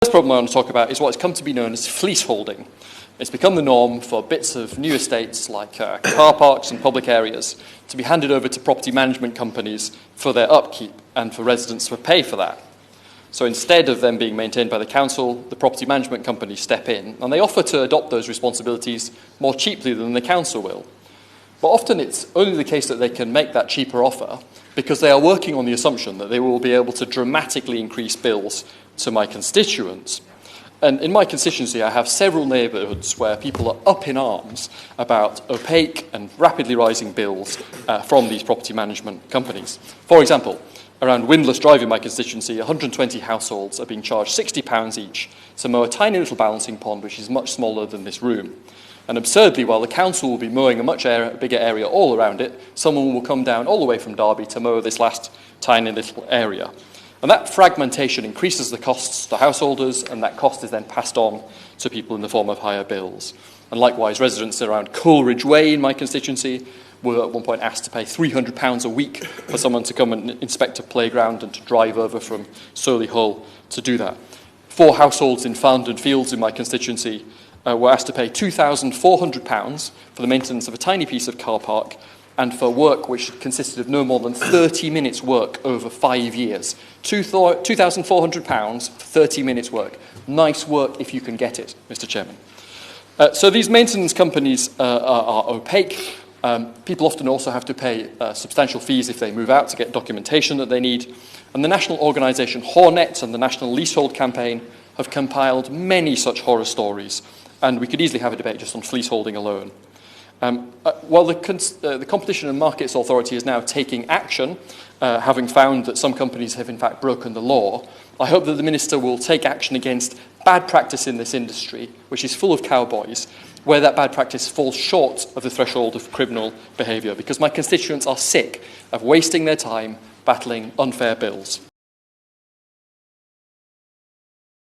first problem I want to talk about is what has come to be known as fleeceholding. It's become the norm for bits of new estates like car parks and public areas to be handed over to property management companies for their upkeep and for residents to pay for that. So instead of them being maintained by the council, the property management companies step in and they offer to adopt those responsibilities more cheaply than the council will. But often it's only the case that they can make that cheaper offer because they are working on the assumption that they will be able to dramatically increase bills to my constituents. And in my constituency, I have several neighbourhoods where people are up in arms about opaque and rapidly rising bills from these property management companies. For example, around Windlass Drive in my constituency, 120 households are being charged £60 each to mow a tiny little balancing pond which is much smaller than this room. And absurdly, while the council will be mowing a much bigger area all around it, someone will come down all the way from Derby to mow this last tiny little area. And that fragmentation increases the costs to householders, and that cost is then passed on to people in the form of higher bills. And likewise, residents around Coleridge Way in my constituency were at one point asked to pay £300 a week for someone to come and inspect a playground and to drive over from Solihull to do that. 4 households in Farndon Fields in my constituency were asked to pay £2,400 for the maintenance of a tiny piece of car park and for work which consisted of no more than 30 minutes work over 5 years. £2,400 for 30 minutes work. Nice work if you can get it, Mr. Chairman. So these maintenance companies are opaque. People often also have to pay substantial fees if they move out to get documentation that they need. And the national organisation Hornet and the National Leasehold Campaign have compiled many such horror stories. And we could easily have a debate just on fleeceholding alone. While the Competition and Markets Authority is now taking action, having found that some companies have in fact broken the law, I hope that the Minister will take action against bad practice in this industry, which is full of cowboys, where that bad practice falls short of the threshold of criminal behaviour, because my constituents are sick of wasting their time battling unfair bills.